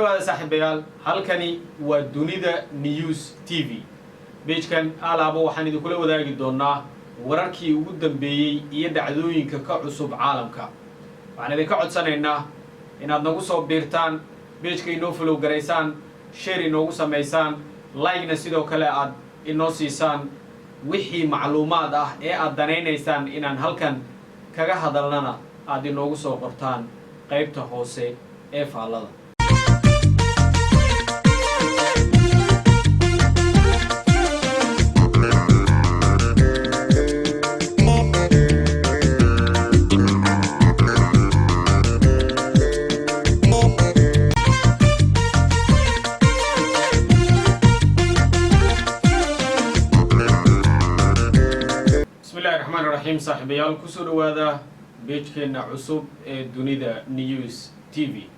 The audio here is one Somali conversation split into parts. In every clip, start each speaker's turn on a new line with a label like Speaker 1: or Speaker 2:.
Speaker 1: dhawaada saaxiibayaal halkani waa Dunida News TV beejkan alaabo waxaan idin kula wadaagi doonaa wararkii ugu dambeeyay iyo dhacdooyinka ka cusub caalamka waxaan idin ka codsanaynaa inaad nagu soo biirtaan beejka inoo follow gareysaan share inoogu sameysaan like-na sidoo kale aad inoo siisaan wixii macluumaad ah ee aad danaynaysaan inaan halkan kaga hadalnana aad inoogu soo qortaan qaybta hoose ee faallada. bismillahirrahmanirrahim saaxiibayaal ku soo dhawaada beejkeena cusub ee Dunida News TV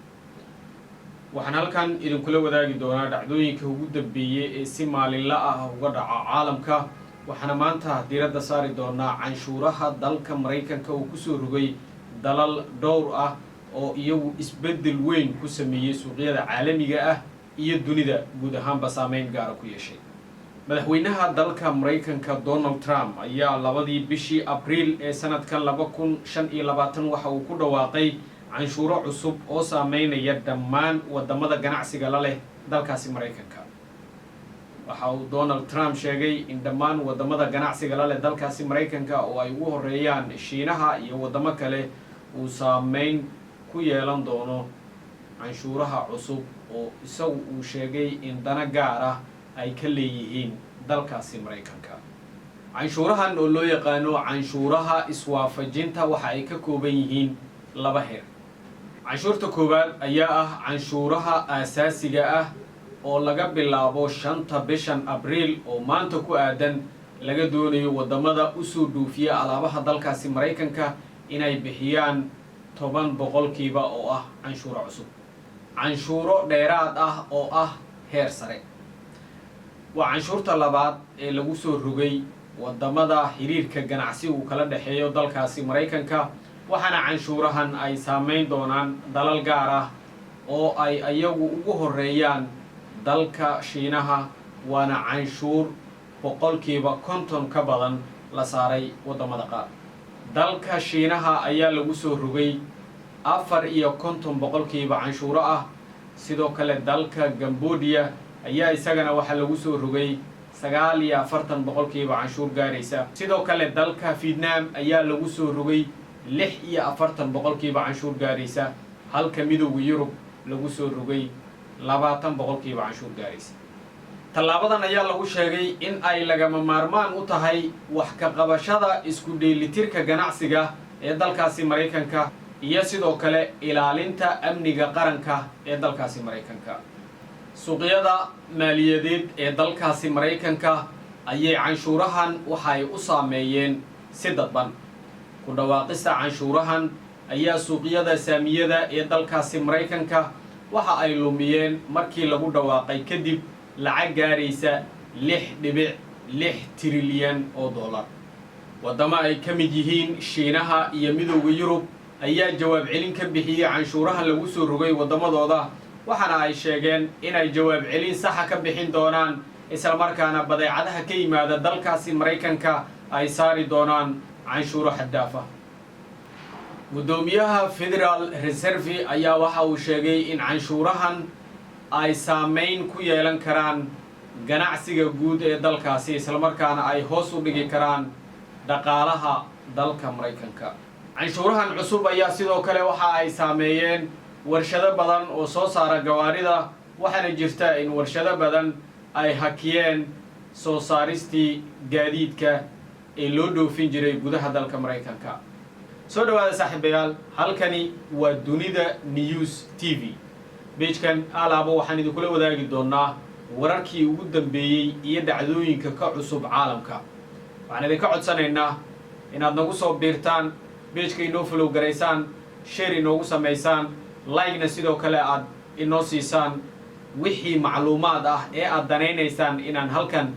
Speaker 1: waxaan halkan idin kula wadaagi doonaa dhacdooyinka ugu dambeeyay ee si maalinle ah uga dhaca caalamka waxaana maanta diiradda saari doonaa canshuuraha dalka Mareykanka oo ku soo rogay dalal dhowr ah oo iyagu isbedel weyn ku sameeyay suuqyada caalamiga ah iyo dunida guud ahaanba saameyn gaar ah ku yeeshay. madaxweynaha dalka Mareykanka Donald Trump ayaa labadii bishii Abriil ee sanadkan 2025 waxa uu ku dhawaaqay canshuuro cusub oo saameynaya dhammaan wadamada ganacsiga la leh dalkaasi Mareykanka. waxa uu Donald Trump sheegay in dhammaan wadamada ganacsiga la leh dalkaasi Mareykanka oo ay ugu horeeyaan Shiinaha iyo wadamo kale uu saameyn ku yeelan doono canshuuraha cusub oo isagu uu sheegay in dana gaar ah ay ka leeyihiin dalkaasi Mareykanka. canshuurahan oo loo yaqaano canshuuraha iswaafajinta waxa ay ka kooban yihiin laba heer. canshuurta koowaad ayaa ah canshuuraha aasaasiga ah oo laga bilaabo 5 bishan Abriil oo maanta ku aadan laga doonayo wadamada u soo dhoofiya alaabaha dalkaasi Mareykanka inay bixiyaan 10% oo ah canshuuro cusub. canshuuro dheeraad ah oo ah heer sare waa canshuurta labaad ee lagu soo rogay wadamada xiriirka ganacsi uu kala dhaxeeyo dalkaasi Mareykanka waxaana canshuurahan ay saameyn doonaan dalal gaar ah oo ay ayagu ugu horeeyaan dalka Shiinaha waana canshuur 50% ka badan la saaray wadamada qaar. dalka Shiinaha ayaa lagu soo rogay 54% canshuuro ah. sidoo kale dalka Cambodia ayaa isagana waxa lagu soo rogay 49% canshuur gaaraysa. sidoo kale dalka Vietnam ayaa lagu soo rogay 46% canshuur gaaraysa halka midowga Yurub lagu soo rogay 20% canshuur gaaraysa. tallaabadan ayaa lagu sheegay in ay lagama maarmaan u tahay wax ka qabashada isku dheelitirka ganacsiga ee dalkaasi Mareykanka iyo sidoo kale ilaalinta amniga qaranka ee dalkaasi Mareykanka. suuqyada maaliyadeed ee dalkaasi Mareykanka ayay canshuurahan waxa ay u saameeyeen si dadban. ku dhawaaqista canshuurahan ayaa suuqyada saamiyada ee dalkaasi Mareykanka waxa ay lumiyeen markii lagu dhawaaqay kadib lacag gaaraysa 6.6 trilyan oo dollar. wadamo ay ka mid yihiin Shiinaha iyo midowga Yurub ayaa jawaab celin ka bixiyay canshuurahan lagu soo rogay wadamadooda waxaana ay sheegeen inay jawaab celin sax ah ka bixin doonaan isla markaana badeecadaha ka yimaada dalkaasi Mareykanka ay saari doonaan canshuuro xad dhaaf ah. gudoomiyaha Federal Reserve ayaa waxa uu sheegay in canshuurahan ay saameyn ku yeelan karaan ganacsiga guud ee dalkaasi isla markaana ay hoos u dhigi karaan dhaqaalaha dalka Mareykanka. canshuurahan cusub ayaa sidoo kale waxa ay saameeyeen warshado badan oo soo saara gawaarida waxaana jirta in warshado badan ay hakiyeen soo saaristii gaadiidka ee loo dhoofin jiray gudaha dalka Mareykanka. soo dhawaada saaxiibayaal halkani waa Dunida News TV beejkan alaabo waxaan idin kula wadaagi doonaa wararkii ugu dambeeyay iyo dhacdooyinka ka cusub caalamka waxaan idin ka codsanaynaa inaad nagu soo biirtaan beejka inoo follow gareysaan share inoogu sameysaan like-na sidoo kale aad inoo siisaan wixii macluumaad ah ee aad danaynaysaan inaan halkan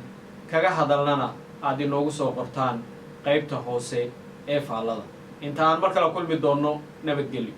Speaker 1: kaga hadalnana aad inoogu soo qortaan qaybta hoose ee faallada. inta aan mar kale kulmi doonno nabadgelyo.